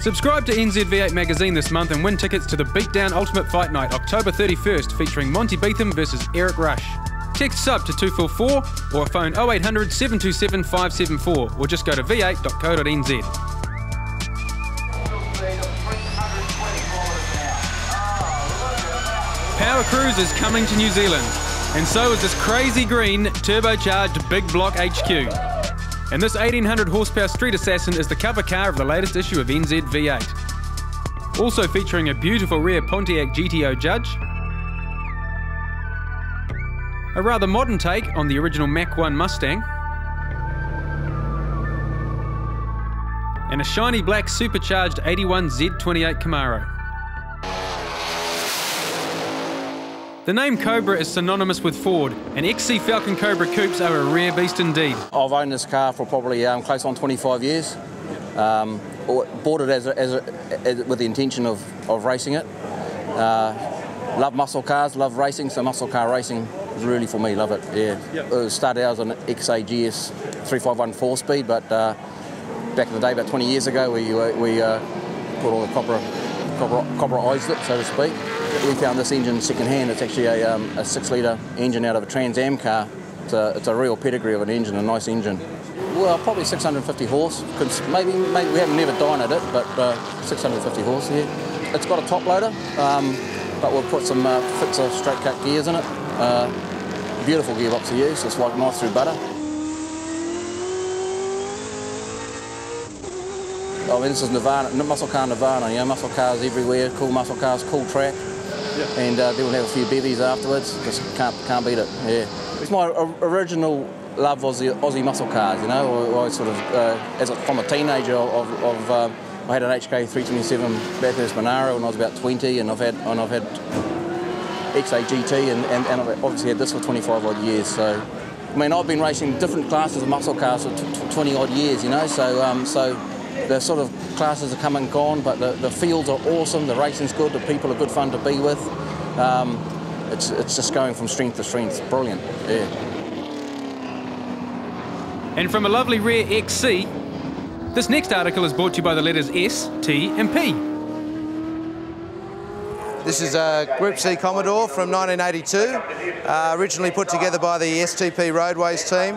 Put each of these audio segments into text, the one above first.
Subscribe to NZV8 magazine this month and win tickets to the Beatdown Ultimate Fight Night, October 31st, featuring Monty Beetham versus Eric Rush. Text sub to 244 or phone 0800 727 574 or just go to v8.co.nz. Power Cruise is coming to New Zealand, and so is this crazy green turbocharged big block HQ. And this 1800 horsepower street assassin is the cover car of the latest issue of NZV8. Also featuring a beautiful rear Pontiac GTO Judge, a rather modern take on the original Mach 1 Mustang, and a shiny black supercharged 81 Z28 Camaro. The name Cobra is synonymous with Ford, and XC Falcon Cobra coupes are a rare beast indeed. I've owned this car for probably close on 25 years. Bought it with the intention of racing it. Love muscle cars, love racing, so muscle car racing is really for me, love it, yeah. Yep. It started out as an XAGS 351 4-speed, but back in the day, about 20 years ago, we put all the copperised it, so to speak. We found this engine second-hand. It's actually a 6-litre engine out of a Trans Am car. It's a real pedigree of an engine, a nice engine. Well, probably 650 horse. Maybe we haven't never dynoed it, but 650 horse, yeah. It's got a top loader, but we've put some Fitzer straight-cut gears in it. Beautiful gearbox to use. It's like knife through butter. I mean, this is Nirvana, muscle car Nirvana, you know, muscle cars everywhere, cool muscle cars, cool track. Yeah. And then we'll have a few bevies afterwards, just can't beat it, yeah. It's my original love was the Aussie muscle cars, you know. I sort of, from a teenager, I had an HK 327 Bathurst Monaro when I was about 20, and I've had XAGT, and I've obviously had this for 25 odd years, so. I mean, I've been racing different classes of muscle cars for 20 odd years, you know, so the sort of classes are come and gone, but the fields are awesome, the racing's good, the people are good fun to be with. It's just going from strength to strength. Brilliant, yeah. And from a lovely rare XC, this next article is brought to you by the letters S, T and P. This is a Group C Commodore from 1982, originally put together by the STP Roadways team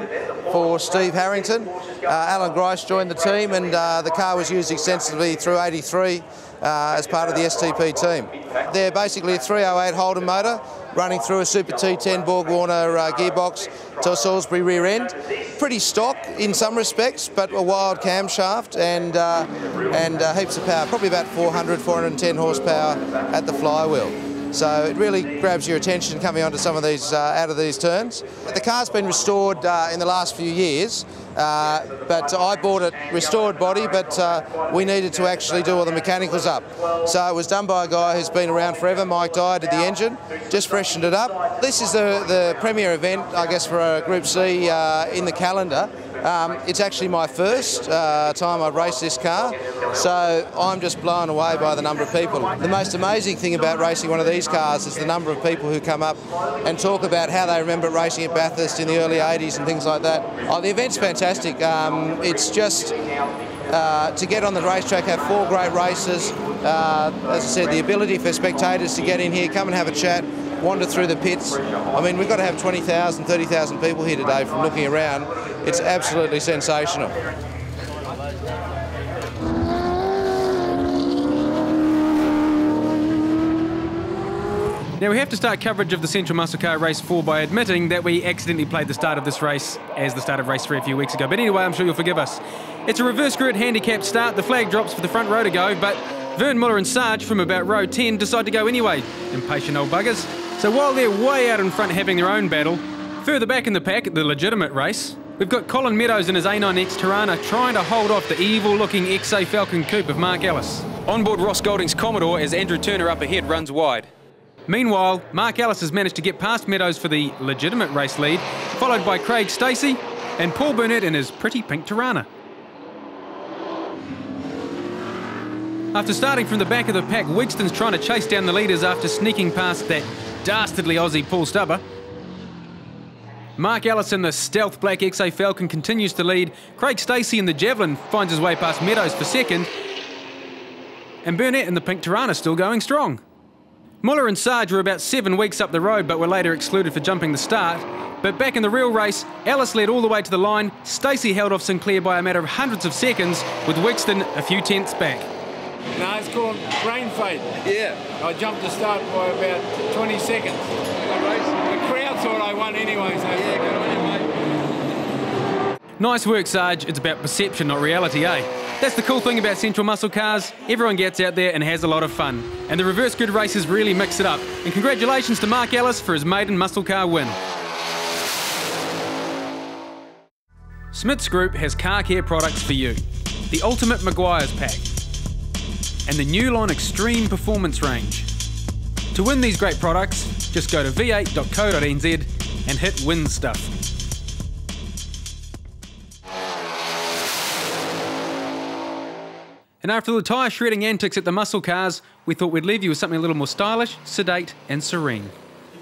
for Steve Harrington. Alan Grice joined the team, and the car was used extensively through '83 as part of the STP team. They're basically a 308 Holden motor running through a Super T10 Borg-Warner gearbox to a Salisbury rear end. Pretty stock in some respects, but a wild camshaft and heaps of power, probably about 400, 410 horsepower at the flywheel. So it really grabs your attention coming onto some of these, out of these turns. The car's been restored in the last few years, but I bought it restored body, but we needed to actually do all the mechanicals up. So it was done by a guy who's been around forever. Mike Dye did the engine, just freshened it up. This is the premier event, I guess, for a Group C in the calendar. It's actually my first time I've raced this car, so I'm just blown away by the number of people. The most amazing thing about racing one of these cars is the number of people who come up and talk about how they remember racing at Bathurst in the early 80s and things like that. Oh, the event's fantastic. It's just to get on the racetrack, have 4 great races. As I said, the ability for spectators to get in here, come and have a chat, wander through the pits. I mean, we've got to have 20,000, 30,000 people here today from looking around. It's absolutely sensational. Now we have to start coverage of the Central Muscle Car Race 4 by admitting that we accidentally played the start of this race as the start of race 3 a few weeks ago. But anyway, I'm sure you'll forgive us. It's a reverse grid handicapped start. The flag drops for the front row to go, but Vern Muller and Sarge from about row 10 decide to go anyway. Impatient old buggers. So while they're way out in front having their own battle, further back in the pack at the legitimate race, we've got Colin Meadows in his A9X Tirana trying to hold off the evil-looking XA Falcon coupe of Mark Ellis. Onboard Ross Golding's Commodore as Andrew Turner up ahead runs wide. Meanwhile, Mark Ellis has managed to get past Meadows for the legitimate race lead, followed by Craig Stacey and Paul Burnett in his pretty pink Tirana. After starting from the back of the pack, Wigston's trying to chase down the leaders after sneaking past that dastardly Aussie Paul Stubber. Mark Ellis in the stealth black XA Falcon continues to lead. Craig Stacey in the Javelin finds his way past Meadows for second. And Burnett and the pink Tirana still going strong. Muller and Sarge were about 7 weeks up the road but were later excluded for jumping the start. But back in the real race, Ellis led all the way to the line, Stacey held off Sinclair by a matter of hundreds of seconds, with Wixton a few tenths back. No, it's called rain fade. Yeah. I jumped the start by about 20 seconds. The crowd thought I won anyway, so yeah, good on you, mate. Nice work, Sarge. It's about perception, not reality, eh? That's the cool thing about Central Muscle Cars. Everyone gets out there and has a lot of fun. And the reverse grid races really mix it up. And congratulations to Mark Ellis for his maiden muscle car win. Smith's Group has car care products for you. The Ultimate Maguire's Pack and the Newline Extreme Performance range. To win these great products, just go to v8.co.nz and hit win stuff. And after the tyre shredding antics at the muscle cars, we thought we'd leave you with something a little more stylish, sedate and serene.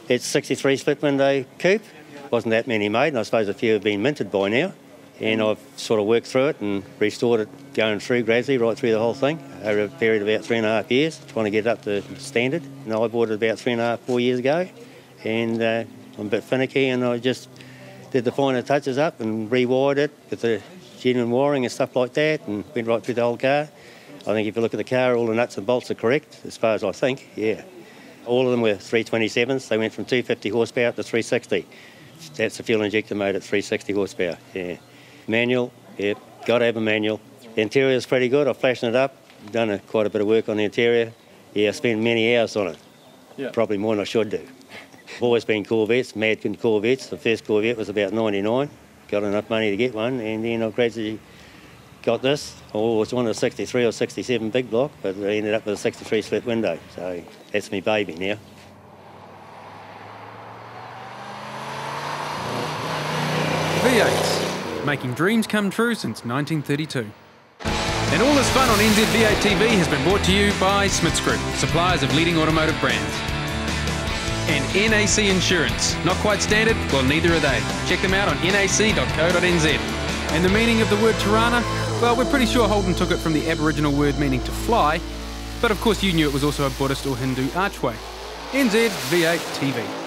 It's 63 split window coupe. Wasn't that many made, and I suppose a few have been minted by now. And I've sort of worked through it and restored it going through gradually, right through the whole thing, over a period of about 3.5 years, trying to get it up to standard. And I bought it about 3.5, 4 years ago, and I'm a bit finicky, and I just did the finer touches up and rewired it with the genuine wiring and stuff like that, and went right through the whole car. I think if you look at the car, all the nuts and bolts are correct, as far as I think, yeah. All of them were 327s. They went from 250 horsepower up to 360. That's the fuel injector mode at 360 horsepower, yeah. Manual, yeah, got to have a manual. The interior is pretty good. I've fashioned it up, done quite a bit of work on the interior. Yeah, I spent many hours on it, probably more than I should do. I've always been Corvettes, mad in Corvettes. The first Corvette was about 99, got enough money to get one, and then I gradually got this. I always wanted a 63 or 67 big block, but I ended up with a 63 split window, so that's me baby now. V8s, making dreams come true since 1932. And all this fun on NZV8 TV has been brought to you by Smith's Group, suppliers of leading automotive brands. And NAC Insurance, not quite standard? Well, neither are they. Check them out on nac.co.nz. And the meaning of the word Tirana? Well, we're pretty sure Holden took it from the Aboriginal word meaning to fly, but of course you knew it was also a Buddhist or Hindu archway. NZV8 TV.